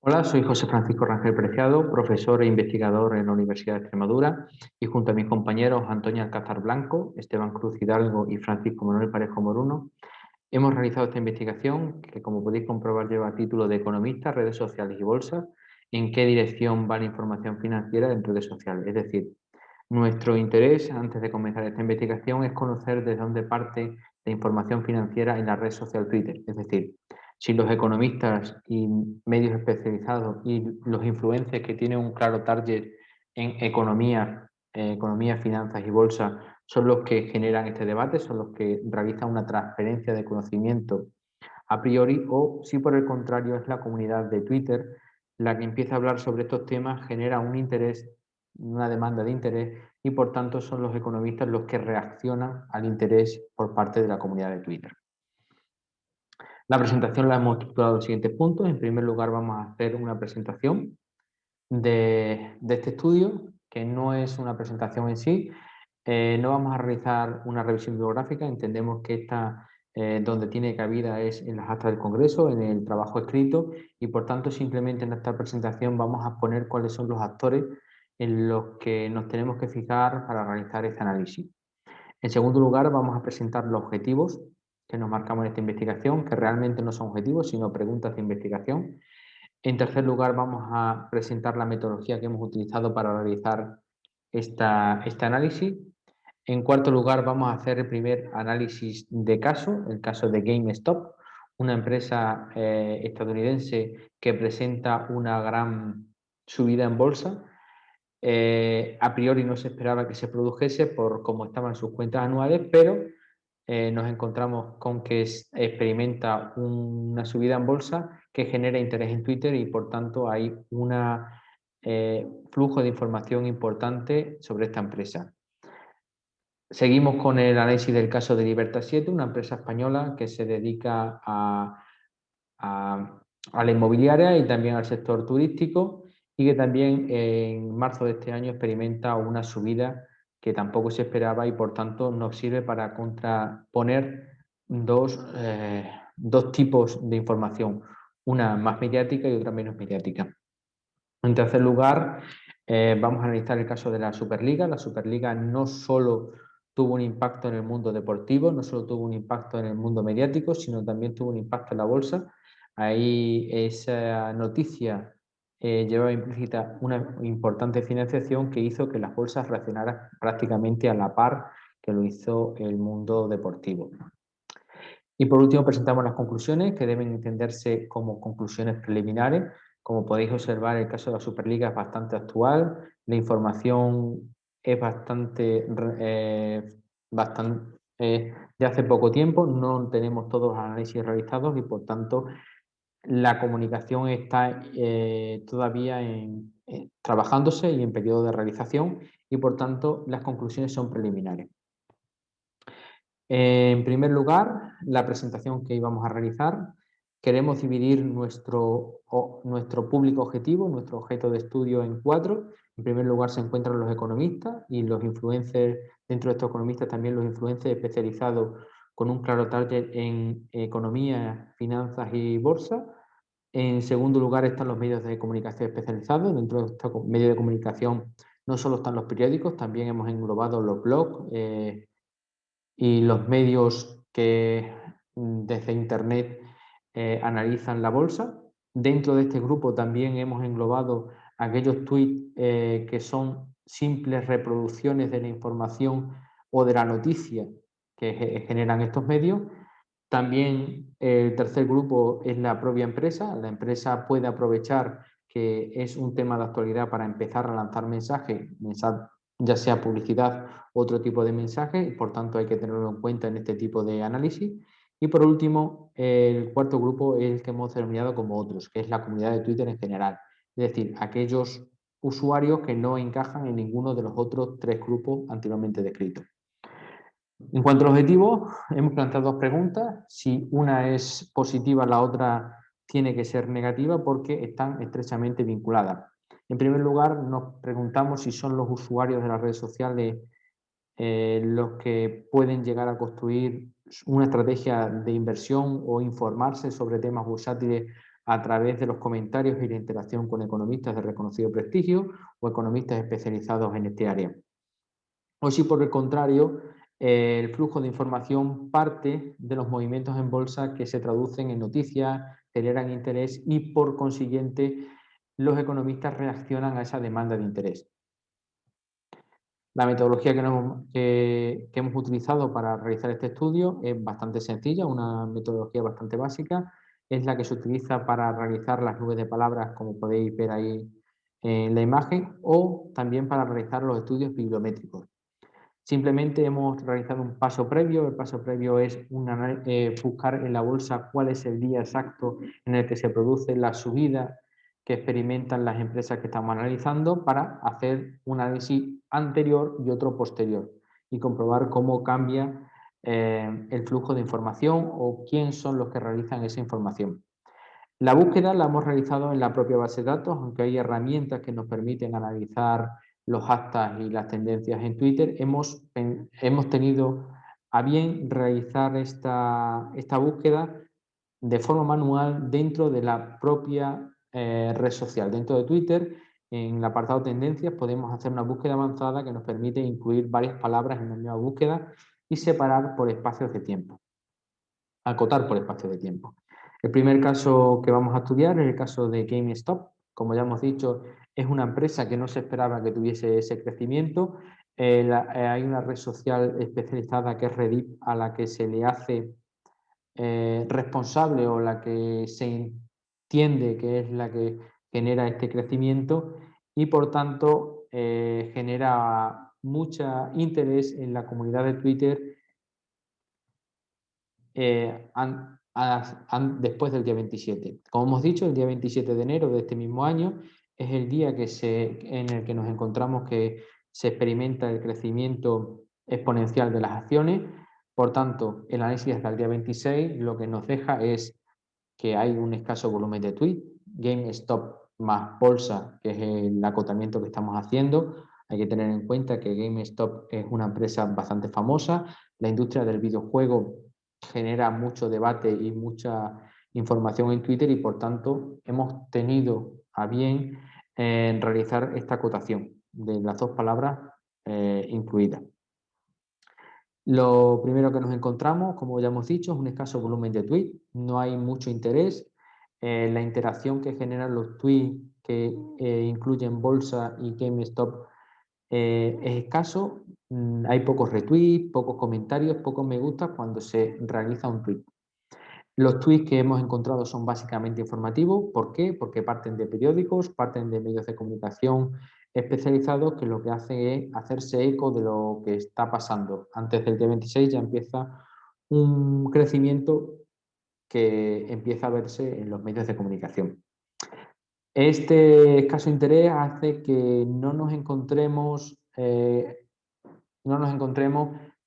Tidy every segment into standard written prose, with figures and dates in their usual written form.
Hola, soy José Francisco Rangel Preciado, profesor e investigador en la Universidad de Extremadura y junto a mis compañeros Antonio Alcázar Blanco, Esteban Cruz Hidalgo y Francisco Manuel Parejo Moruno, hemos realizado esta investigación que, como podéis comprobar, lleva título de Economista, redes sociales y bolsa. ¿En qué dirección va la información financiera en redes sociales? Es decir, nuestro interés antes de comenzar esta investigación es conocer desde dónde parte la información financiera en la red social Twitter. Es decir, si los economistas y medios especializados y los influencers que tienen un claro target en economía, finanzas y bolsa son los que generan este debate, son los que realizan una transferencia de conocimiento a priori, o si por el contrario es la comunidad de Twitter la que empieza a hablar sobre estos temas, genera un interés, una demanda de interés y por tanto son los economistas los que reaccionan al interés por parte de la comunidad de Twitter. La presentación la hemos estructurado en los siguientes puntos. En primer lugar vamos a hacer una presentación de este estudio, que no es una presentación en sí. No vamos a realizar una revisión bibliográfica, entendemos que esta donde tiene cabida es en las actas del Congreso, en el trabajo escrito, y por tanto simplemente en esta presentación vamos a exponer cuáles son los actores en los que nos tenemos que fijar para realizar este análisis. En segundo lugar, vamos a presentar los objetivos que nos marcamos en esta investigación, que realmente no son objetivos, sino preguntas de investigación. En tercer lugar, vamos a presentar la metodología que hemos utilizado para realizar este análisis. En cuarto lugar, vamos a hacer el primer análisis de caso, el caso de GameStop, una empresa estadounidense que presenta una gran subida en bolsa. A priori no se esperaba que se produjese por cómo estaban sus cuentas anuales, pero nos encontramos con que experimenta una subida en bolsa que genera interés en Twitter y por tanto hay un flujo de información importante sobre esta empresa. Seguimos con el análisis del caso de Libertad 7, una empresa española que se dedica a la inmobiliaria y también al sector turístico y que también en marzo de este año experimenta una subida que tampoco se esperaba y por tanto nos sirve para contraponer dos tipos de información, una más mediática y otra menos mediática. En tercer lugar, vamos a analizar el caso de la Superliga. La Superliga no solo tuvo un impacto en el mundo deportivo, no solo tuvo un impacto en el mundo mediático, sino también tuvo un impacto en la bolsa. Ahí esa noticia llevaba implícita una importante financiación que hizo que las bolsas reaccionaran prácticamente a la par que lo hizo el mundo deportivo. Y por último presentamos las conclusiones, que deben entenderse como conclusiones preliminares. Como podéis observar, el caso de la Superliga es bastante actual, la información es bastante de hace poco tiempo, no tenemos todos los análisis realizados y por tanto la comunicación está todavía trabajándose y en periodo de realización y por tanto las conclusiones son preliminares. En primer lugar, la presentación que íbamos a realizar, queremos dividir nuestro público objetivo, nuestro objeto de estudio en 4. En primer lugar se encuentran los economistas y los influencers, dentro de estos economistas también los influencers especializados con un claro target en economía, finanzas y bolsa. En segundo lugar están los medios de comunicación especializados. Dentro de estos medios de comunicación no solo están los periódicos, también hemos englobado los blogs, y los medios que desde Internet analizan la bolsa. Dentro de este grupo también hemos englobado aquellos tweets que son simples reproducciones de la información o de la noticia que generan estos medios. También el tercer grupo es la propia empresa. La empresa puede aprovechar que es un tema de actualidad para empezar a lanzar mensajes, ya sea publicidad u otro tipo de mensajes, y por tanto hay que tenerlo en cuenta en este tipo de análisis. Y por último, el cuarto grupo es el que hemos denominado como otros, que es la comunidad de Twitter en general. Es decir, aquellos usuarios que no encajan en ninguno de los otros 3 grupos anteriormente descritos. En cuanto al objetivo, hemos planteado 2 preguntas. Si una es positiva, la otra tiene que ser negativa porque están estrechamente vinculadas. En primer lugar, nos preguntamos si son los usuarios de las redes sociales los que pueden llegar a construir una estrategia de inversión o informarse sobre temas bursátiles a través de los comentarios y la interacción con economistas de reconocido prestigio o economistas especializados en este área. O si por el contrario, el flujo de información parte de los movimientos en bolsa que se traducen en noticias, generan interés y por consiguiente los economistas reaccionan a esa demanda de interés. La metodología que hemos utilizado para realizar este estudio es bastante sencilla, una metodología bastante básica. Es la que se utiliza para realizar las nubes de palabras, como podéis ver ahí en la imagen, o también para realizar los estudios bibliométricos. Simplemente hemos realizado un paso previo. El paso previo es buscar en la bolsa cuál es el día exacto en el que se produce la subida que experimentan las empresas que estamos analizando para hacer un análisis anterior y otro posterior y comprobar cómo cambia el flujo de información o quién son los que realizan esa información. La búsqueda la hemos realizado en la propia base de datos, aunque hay herramientas que nos permiten analizar los hashtags y las tendencias en Twitter. Hemos tenido a bien realizar esta búsqueda de forma manual dentro de la propia red social. Dentro de Twitter, en el apartado tendencias, podemos hacer una búsqueda avanzada que nos permite incluir varias palabras en la misma búsqueda y separar por espacios de tiempo, acotar por espacios de tiempo. El primer caso que vamos a estudiar es el caso de GameStop. Como ya hemos dicho, es una empresa que no se esperaba que tuviese ese crecimiento. Hay una red social especializada que es Reddit, a la que se le hace responsable o la que se entiende que es la que genera este crecimiento y por tanto genera mucho interés en la comunidad de Twitter después del día 27. Como hemos dicho, el día 27 de enero de este mismo año es el día en el que nos encontramos que se experimenta el crecimiento exponencial de las acciones. Por tanto, el análisis hasta el día 26 lo que nos deja es que hay un escaso volumen de tweets, GameStop más bolsa, que es el acotamiento que estamos haciendo. Hay que tener en cuenta que GameStop es una empresa bastante famosa. La industria del videojuego genera mucho debate y mucha información en Twitter y por tanto hemos tenido a bien realizar esta acotación de las dos palabras incluidas. Lo primero que nos encontramos, como ya hemos dicho, es un escaso volumen de tweets, no hay mucho interés. La interacción que generan los tweets que incluyen bolsa y GameStop es escaso. Hay pocos retweets, pocos comentarios, pocos me gusta cuando se realiza un tweet. Los tweets que hemos encontrado son básicamente informativos. ¿Por qué? Porque parten de periódicos, parten de medios de comunicación especializados que lo que hacen es hacerse eco de lo que está pasando. Antes del día 26 ya empieza un crecimiento que empieza a verse en los medios de comunicación. Este escaso interés hace que no nos encontremos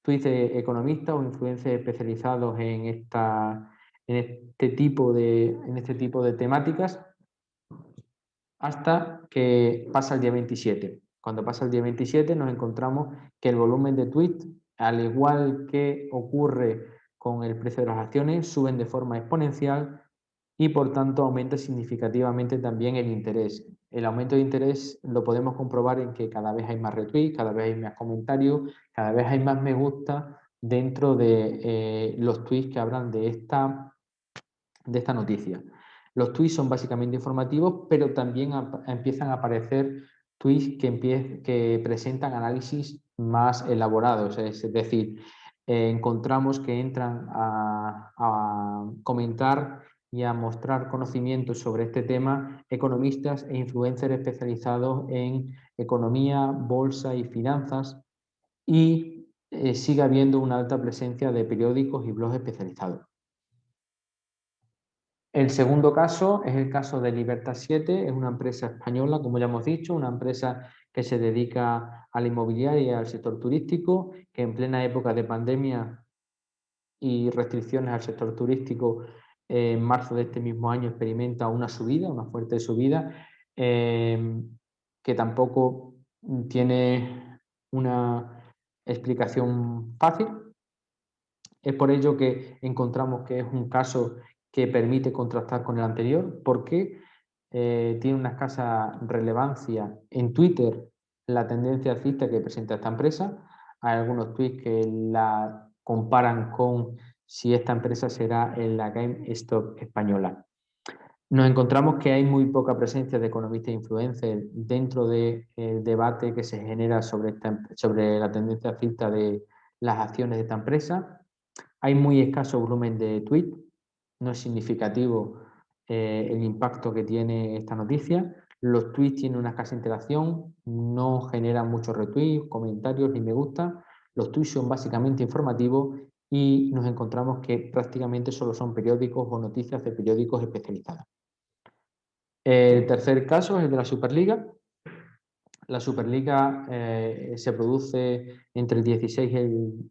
tweets de economistas o influencers especializados en este tipo de temáticas hasta que pasa el día 27. Cuando pasa el día 27 nos encontramos que el volumen de tweets, al igual que ocurre con el precio de las acciones, suben de forma exponencial y por tanto aumenta significativamente también el interés. El aumento de interés lo podemos comprobar en que cada vez hay más retweets, cada vez hay más comentarios, cada vez hay más me gusta dentro de los tweets que hablan de esta noticia. Los tweets son básicamente informativos, pero también empiezan a aparecer tweets que presentan análisis más elaborados, es decir, encontramos que entran a comentar y a mostrar conocimientos sobre este tema economistas e influencers especializados en economía, bolsa y finanzas y sigue habiendo una alta presencia de periódicos y blogs especializados. El segundo caso es el caso de Libertad 7, es una empresa española, como ya hemos dicho, una empresa que se dedica a la inmobiliaria y al sector turístico, que en plena época de pandemia y restricciones al sector turístico, en marzo de este mismo año experimenta una subida, una fuerte subida, que tampoco tiene una explicación fácil. Es por ello que encontramos que es un caso que permite contrastar con el anterior. ¿Por qué? Tiene una escasa relevancia en Twitter la tendencia alcista que presenta esta empresa. Hay algunos tweets que la comparan con si esta empresa será en la GameStop española. Nos encontramos que hay muy poca presencia de economistas e influencers dentro del debate que se genera sobre la tendencia alcista de las acciones de esta empresa. Hay muy escaso volumen de tweets, no es significativo el impacto que tiene esta noticia. Los tweets tienen una escasa interacción, no generan muchos retweets, comentarios ni me gusta. Los tweets son básicamente informativos y nos encontramos que prácticamente solo son periódicos o noticias de periódicos especializados. El tercer caso es el de la Superliga. La Superliga se produce entre el 16 y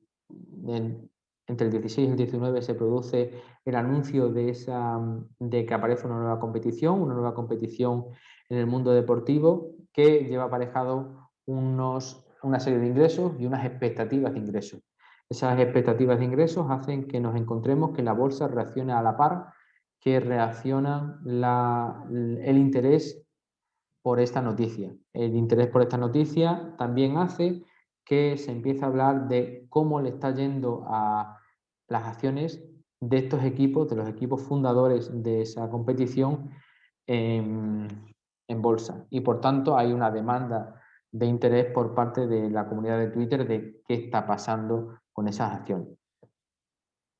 entre el 16 y el 19 se produce el anuncio de que aparece una nueva competición en el mundo deportivo que lleva aparejado una serie de ingresos y unas expectativas de ingresos. Esas expectativas de ingresos hacen que nos encontremos que la bolsa reacciona a la par que reacciona el interés por esta noticia. El interés por esta noticia también hace que se empiece a hablar de cómo le está yendo a las acciones de estos equipos, de los equipos fundadores de esa competición en bolsa. Y por tanto hay una demanda de interés por parte de la comunidad de Twitter de qué está pasando con esas acciones.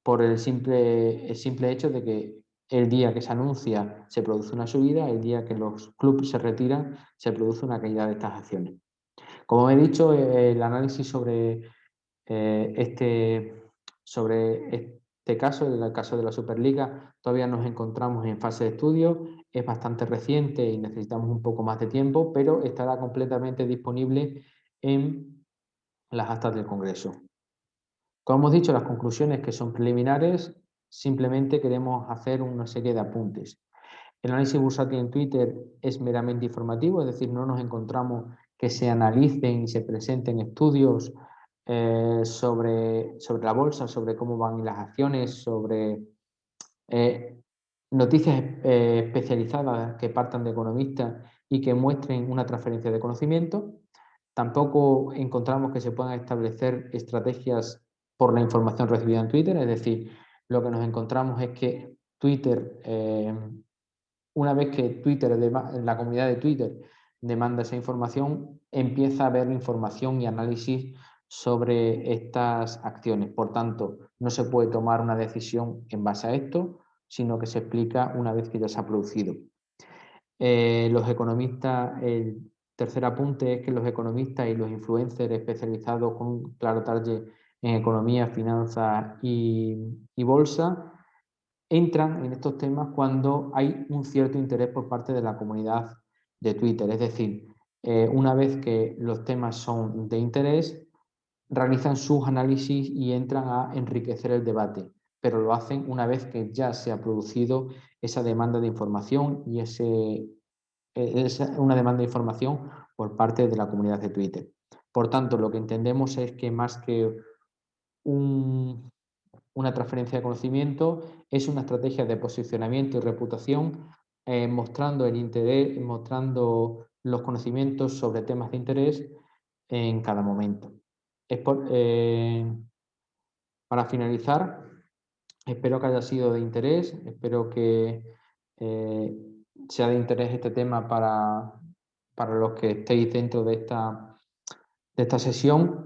Por el simple hecho de que el día que se anuncia se produce una subida, el día que los clubes se retiran se produce una caída de estas acciones. Como he dicho, el análisis sobre este caso, el caso de la Superliga, todavía nos encontramos en fase de estudio, es bastante reciente y necesitamos un poco más de tiempo, pero estará completamente disponible en las actas del Congreso. Como hemos dicho, las conclusiones que son preliminares, simplemente queremos hacer una serie de apuntes. El análisis bursátil en Twitter es meramente informativo, es decir, no nos encontramos que se analicen y se presenten estudios sobre la bolsa, sobre cómo van las acciones, sobre noticias especializadas que partan de economistas y que muestren una transferencia de conocimiento. Tampoco encontramos que se puedan establecer estrategias por la información recibida en Twitter, es decir, lo que nos encontramos es que Twitter, una vez que la comunidad de Twitter demanda esa información, empieza a haber información y análisis sobre estas acciones. Por tanto, no se puede tomar una decisión en base a esto, sino que se explica una vez que ya se ha producido. Los economistas, el tercer apunte es que los economistas y los influencers especializados con un claro target en economía, finanzas y bolsa entran en estos temas cuando hay un cierto interés por parte de la comunidad de Twitter. Es decir, una vez que los temas son de interés, realizan sus análisis y entran a enriquecer el debate, pero lo hacen una vez que ya se ha producido esa demanda de información y es una demanda de información por parte de la comunidad de Twitter. Por tanto, lo que entendemos es que más que una transferencia de conocimiento es una estrategia de posicionamiento y reputación, mostrando el interés, mostrando los conocimientos sobre temas de interés en cada momento. Para finalizar, espero que haya sido de interés, espero que sea de interés este tema para los que estéis dentro de esta sesión.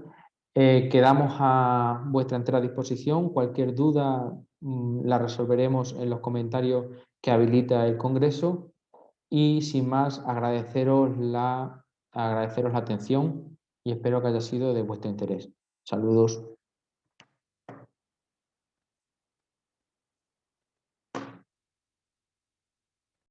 Quedamos a vuestra entera disposición. Cualquier duda la resolveremos en los comentarios que habilita el Congreso. Y sin más, agradeceros la atención y espero que haya sido de vuestro interés. Saludos.